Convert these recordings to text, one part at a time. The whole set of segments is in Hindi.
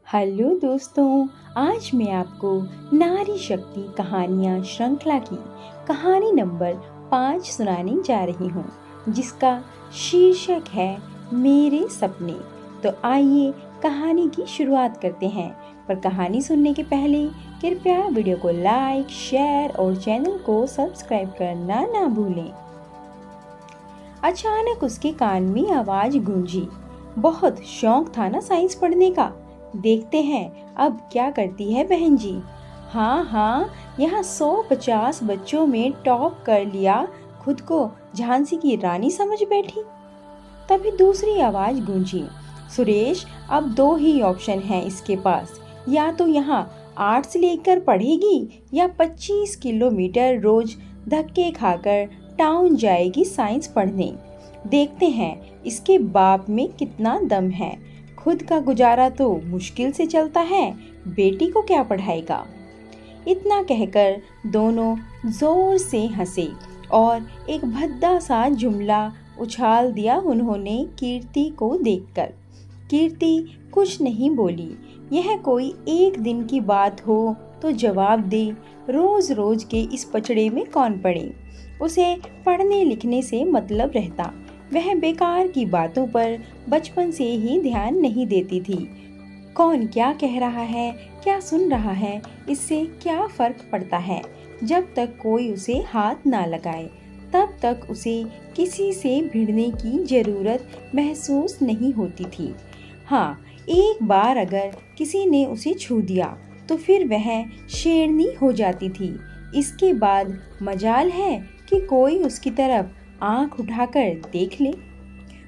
हेलो दोस्तों, आज मैं आपको नारी शक्ति कहानियाँ श्रृंखला की कहानी नंबर 5 सुनाने जा रही हूँ, जिसका शीर्षक है मेरे सपने। तो आइए कहानी की शुरुआत करते हैं। पर कहानी सुनने के पहले कृपया वीडियो को लाइक, शेयर और चैनल को सब्सक्राइब करना ना भूलें। अचानक उसके कान में आवाज गूंजी। बहुत शौक था ना साइंस पढ़ने का। देखते हैं अब क्या करती है बहन जी। हाँ, यहाँ 150 बच्चों में टॉप कर लिया, खुद को झांसी की रानी समझ बैठी। तभी दूसरी आवाज गूंजी, सुरेश अब 2 ही ऑप्शन हैं इसके पास, या तो यहाँ आर्ट्स लेकर पढ़ेगी या 25 किलोमीटर रोज धक्के खाकर टाउन जाएगी साइंस पढ़ने। देखते हैं इसके बाप में कितना दम है। खुद का गुजारा तो मुश्किल से चलता है, बेटी को क्या पढ़ाएगा। इतना कहकर दोनों जोर से हंसे और एक भद्दा सा जुमला उछाल दिया उन्होंने कीर्ति को देखकर। कीर्ति कुछ नहीं बोली। यह कोई एक दिन की बात हो तो जवाब दे, रोज रोज के इस पचड़े में कौन पड़े। उसे पढ़ने लिखने से मतलब रहता। वह बेकार की बातों पर बचपन से ही ध्यान नहीं देती थी। कौन क्या कह रहा है, क्या सुन रहा है, इससे क्या फर्क पड़ता है। जब तक कोई उसे हाथ ना लगाए तब तक उसे किसी से भिड़ने की जरूरत महसूस नहीं होती थी। हाँ, एक बार अगर किसी ने उसे छू दिया तो फिर वह शेरनी हो जाती थी। इसके बाद मजाल है कि कोई उसकी तरफ आंख उठाकर देख ले।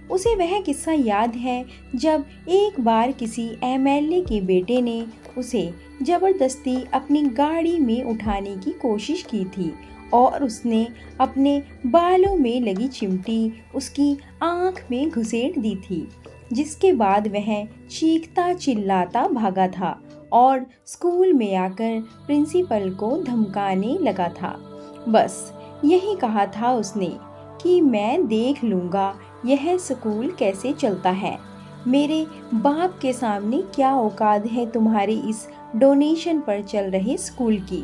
उसे वह किस्सा याद है जब एक बार किसी एमएलए के बेटे ने उसे जबरदस्ती अपनी गाड़ी में उठाने की कोशिश की थी और उसने अपने बालों में लगी चिमटी उसकी आंख में घुसेड़ दी थी, जिसके बाद वह चीखता चिल्लाता भागा था और स्कूल में आकर प्रिंसिपल को धमकाने लगा था। बस यही कहा था उसने कि मैं देख लूँगा यह स्कूल कैसे चलता है। मेरे बाप के सामने क्या औकात है तुम्हारी इस डोनेशन पर चल रहे स्कूल की।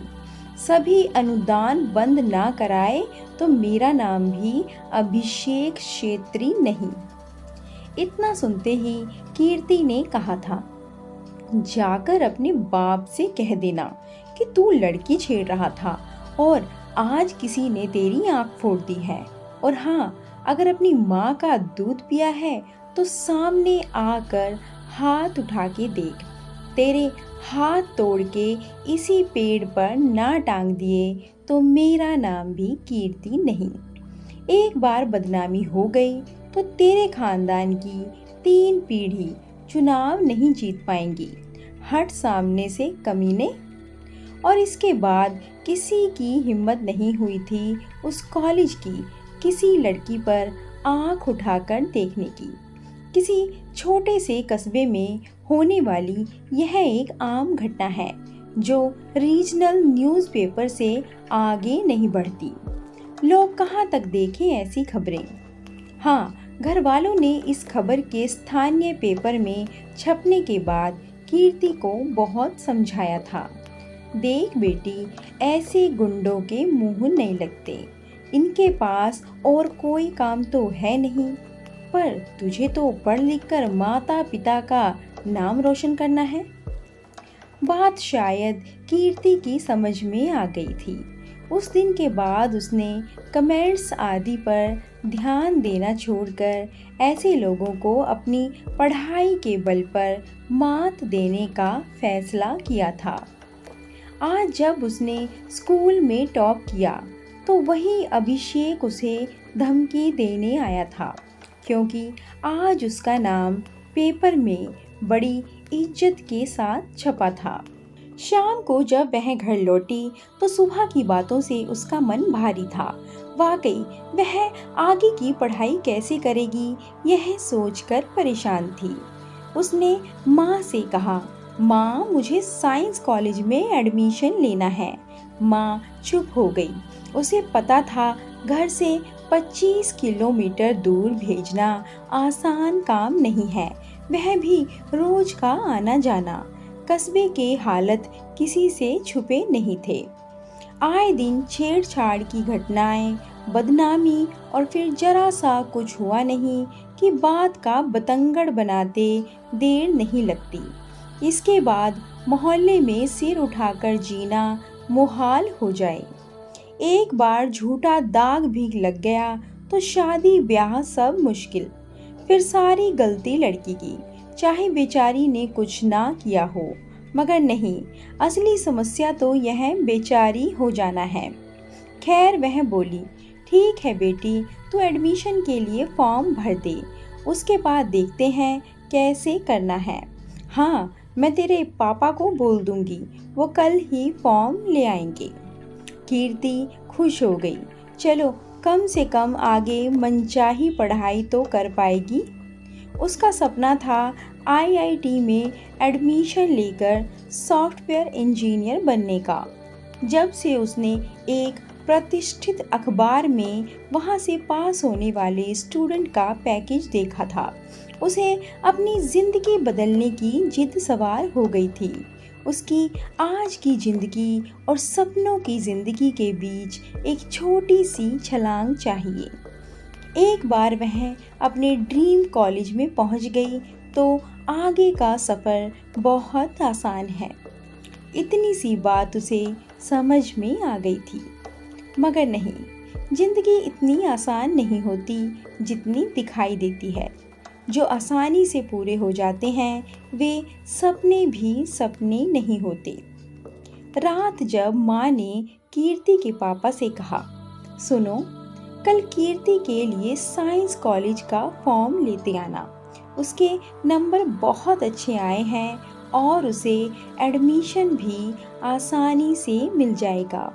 सभी अनुदान बंद ना कराए तो मेरा नाम भी अभिषेक क्षेत्री नहीं। इतना सुनते ही कीर्ति ने कहा था, जाकर अपने बाप से कह देना कि तू लड़की छेड़ रहा था और आज किसी ने तेरी आंख फोड़ दी है। और हाँ, अगर अपनी माँ का दूध पिया है तो सामने आकर हाथ उठा के देख। तेरे हाथ तोड़ के इसी पेड़ पर ना टांग दिए तो मेरा नाम भी कीर्ति नहीं। एक बार बदनामी हो गई तो तेरे खानदान की 3 पीढ़ी चुनाव नहीं जीत पाएंगी। हट सामने से कमीने। और इसके बाद किसी की हिम्मत नहीं हुई थी उस कॉलेज की किसी लड़की पर आंख उठाकर देखने की। किसी छोटे से कस्बे में होने वाली यह एक आम घटना है जो रीजनल न्यूज़पेपर से आगे नहीं बढ़ती। लोग कहाँ तक देखें ऐसी खबरें। हाँ, घर वालों ने इस खबर के स्थानीय पेपर में छपने के बाद कीर्ति को बहुत समझाया था। देख बेटी, ऐसे गुंडों के मुंह नहीं लगते। इनके पास और कोई काम तो है नहीं, पर तुझे तो पढ़ लिख कर माता पिता का नाम रोशन करना है। बात शायद कीर्ति की समझ में आ गई थी। उस दिन के बाद उसने कमेंट्स आदि पर ध्यान देना छोड़कर ऐसे लोगों को अपनी पढ़ाई के बल पर मात देने का फैसला किया था। आज जब उसने स्कूल में टॉप किया तो वही अभिषेक उसे धमकी देने आया था, क्योंकि आज उसका नाम पेपर में बड़ी इज्जत के साथ छपा था। शाम को जब वह घर लौटी तो सुबह की बातों से उसका मन भारी था। वाकई वह आगे की पढ़ाई कैसे करेगी, यह सोचकर परेशान थी। उसने माँ से कहा, माँ मुझे साइंस कॉलेज में एडमिशन लेना है। माँ चुप हो गई। उसे पता था घर से 25 किलोमीटर दूर भेजना आसान काम नहीं है, वह भी रोज का आना जाना। कस्बे के हालत किसी से छुपे नहीं थे। आए दिन छेड़छाड़ की घटनाएं, बदनामी और फिर जरा सा कुछ हुआ नहीं कि बात का बतंगड़ बनाते देर नहीं लगती। इसके बाद मोहल्ले में सिर उठाकर जीना मुहाल हो जाए। एक बार झूठा दाग भी लग गया तो शादी ब्याह सब मुश्किल। फिर सारी गलती लड़की की, चाहे बेचारी ने कुछ ना किया हो। मगर नहीं, असली समस्या तो यह बेचारी हो जाना है। खैर वह बोली, ठीक है बेटी, तू एडमिशन के लिए फॉर्म भर दे, उसके बाद देखते हैं कैसे करना है। हाँ, मैं तेरे पापा को बोल दूंगी, वो कल ही फॉर्म ले आएंगे। कीर्ति खुश हो गई। चलो, कम से कम आगे मनचाही पढ़ाई तो कर पाएगी। उसका सपना था आईआईटी में एडमिशन लेकर सॉफ्टवेयर इंजीनियर बनने का। जब से उसने एक प्रतिष्ठित अखबार में वहां से पास होने वाले स्टूडेंट का पैकेज देखा था, उसे अपनी जिंदगी बदलने की जिद सवार हो गई थी। उसकी आज की जिंदगी और सपनों की जिंदगी के बीच एक छोटी सी छलांग चाहिए। एक बार वह अपने ड्रीम कॉलेज में पहुंच गई तो आगे का सफ़र बहुत आसान है। इतनी सी बात उसे समझ में आ गई थी। मगर नहीं, जिंदगी इतनी आसान नहीं होती जितनी दिखाई देती है। जो आसानी से पूरे हो जाते हैं वे सपने भी सपने नहीं होते। रात जब माँ ने कीर्ति के पापा से कहा, सुनो, कल कीर्ति के लिए साइंस कॉलेज का फॉर्म लेते आना, उसके नंबर बहुत अच्छे आए हैं और उसे एडमिशन भी आसानी से मिल जाएगा।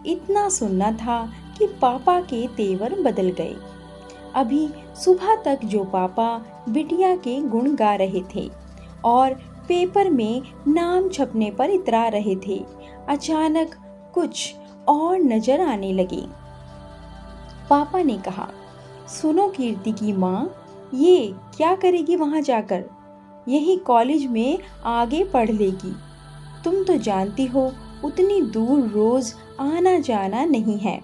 इतना सुनना था कि पापा के तेवर बदल गए। अभी सुबह तक जो पापा बिटिया के गुण गा रहे थे और पेपर में नाम छपने पर इतरा रहे थे, अचानक कुछ और नजर आने लगे। पापा ने कहा, सुनो कीर्ति की माँ, ये क्या करेगी वहाँ जाकर? यही कॉलेज में आगे पढ़ लेगी। तुम तो जानती हो उतनी दूर रोज आना जाना नहीं है।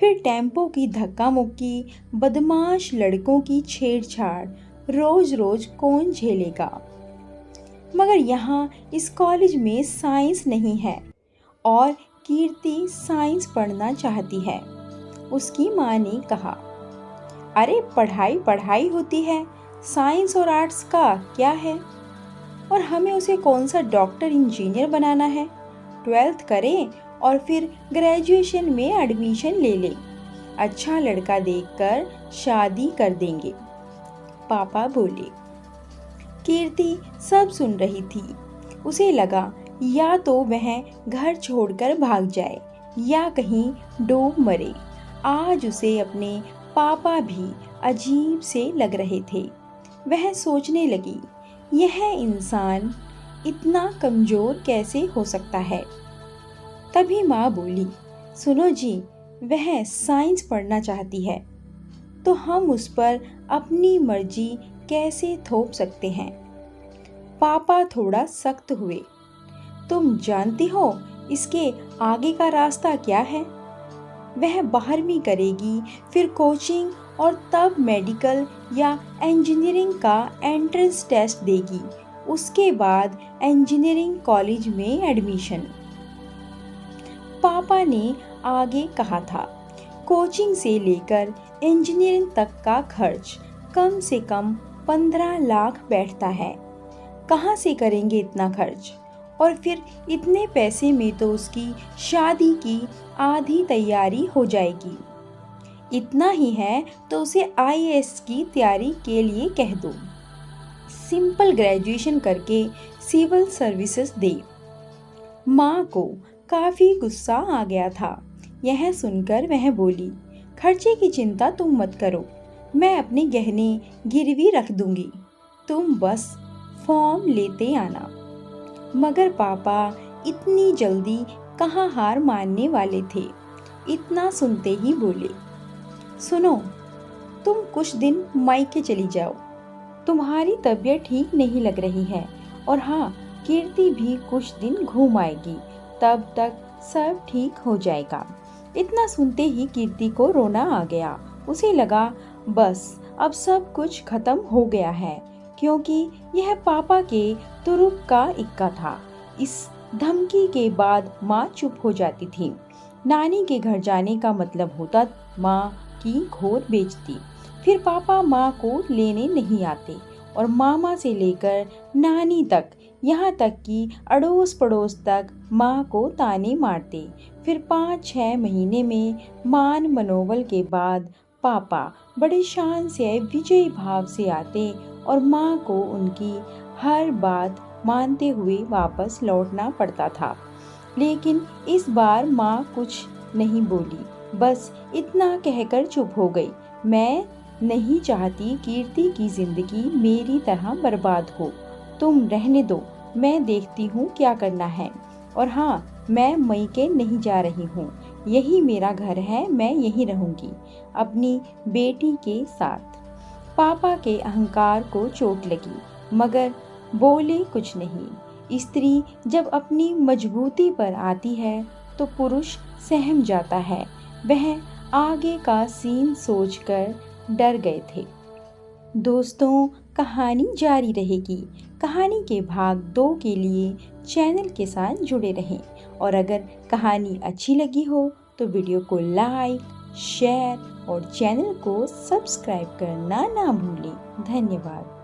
फिर टेम्पो की धक्का मुक्की, बदमाश लड़कों की छेड़छाड़ रोज रोज कौन झेलेगा? मगर यहाँ इस कॉलेज में साइंस नहीं है और कीर्ति साइंस पढ़ना चाहती है। उसकी माँ ने कहा, अरे पढ़ाई पढ़ाई होती है, साइंस और आर्ट्स का क्या है? और हमें उसे कौन सा डॉक्टर इंजीनियर बनाना है? 12th करे और फिर ग्रेजुएशन में एडमिशन ले ले। अच्छा लड़का देखकर शादी कर देंगे, पापा बोले। कीर्ति सब सुन रही थी। उसे लगा या तो वह घर छोड़कर भाग जाए या कहीं डूब मरे। आज उसे अपने पापा भी अजीब से लग रहे थे। वह सोचने लगी, यह इंसान इतना कमजोर कैसे हो सकता है? तभी माँ बोली, सुनो जी, वह साइंस पढ़ना चाहती है तो हम उस पर अपनी मर्जी कैसे थोप सकते हैं? पापा थोड़ा सख्त हुए। तुम जानती हो इसके आगे का रास्ता क्या है? वह 12वीं करेगी, फिर कोचिंग और तब मेडिकल या इंजीनियरिंग का एंट्रेंस टेस्ट देगी। उसके बाद इंजीनियरिंग कॉलेज में एडमिशन। पापा ने आगे कहा था, कोचिंग से लेकर इंजीनियरिंग तक का खर्च कम से कम 15 लाख बैठता है। कहाँ से करेंगे इतना खर्च? और फिर इतने पैसे में तो उसकी शादी की आधी तैयारी हो जाएगी। इतना ही है तो उसे आईएएस की तैयारी के लिए कह दो। सिंपल ग्रेजुएशन करके सिविल सर्विसेज दे। माँ को काफी गुस्सा आ गया था। यह सुनकर वह बोली, खर्चे की चिंता तुम मत करो, मैं अपने गहने गिरवी रख दूंगी, तुम बस फॉर्म लेते आना। मगर पापा इतनी जल्दी कहाँ हार मानने वाले थे। इतना सुनते ही बोले, सुनो, तुम कुछ दिन मायके चली जाओ, तुम्हारी तबीयत ठीक नहीं लग रही है। और हाँ, कीर्ति भी कुछ दिन घूम आएगी, तब तक सब ठीक हो जाएगा। इतना सुनते ही कीर्ति को रोना आ गया। उसे लगा बस अब सब कुछ खत्म हो गया है, क्योंकि यह पापा के तुरुप का इक्का था। इस धमकी के बाद माँ चुप हो जाती थी। नानी के घर जाने का मतलब होता माँ की घोर बेइज्जती। फिर पापा माँ को लेने नहीं आते और मामा से लेकर नानी तक, यहाँ तक कि अड़ोस पड़ोस तक माँ को ताने मारते। फिर 5-6 महीने में मान मनोबल के बाद पापा बड़े शान से विजयी भाव से आते और माँ को उनकी हर बात मानते हुए वापस लौटना पड़ता था। लेकिन इस बार माँ कुछ नहीं बोली, बस इतना कहकर चुप हो गई, मैं नहीं चाहती कीर्ति की जिंदगी मेरी तरह बर्बाद हो। तुम रहने दो, मैं देखती हूँ क्या करना है। और हाँ, मैं मैके नहीं जा रही हूँ, यही मेरा घर है, मैं यहीं रहूँगी अपनी बेटी के साथ। पापा के अहंकार को चोट लगी, मगर बोले कुछ नहीं। स्त्री जब अपनी मजबूती पर आती है तो पुरुष सहम जाता है। वह आगे का सीन सोचकर डर गए थे। दोस्तों, कहानी जारी रहेगी। कहानी के भाग 2 के लिए चैनल के साथ जुड़े रहें और अगर कहानी अच्छी लगी हो तो वीडियो को लाइक, शेयर और चैनल को सब्सक्राइब करना ना भूलें। धन्यवाद।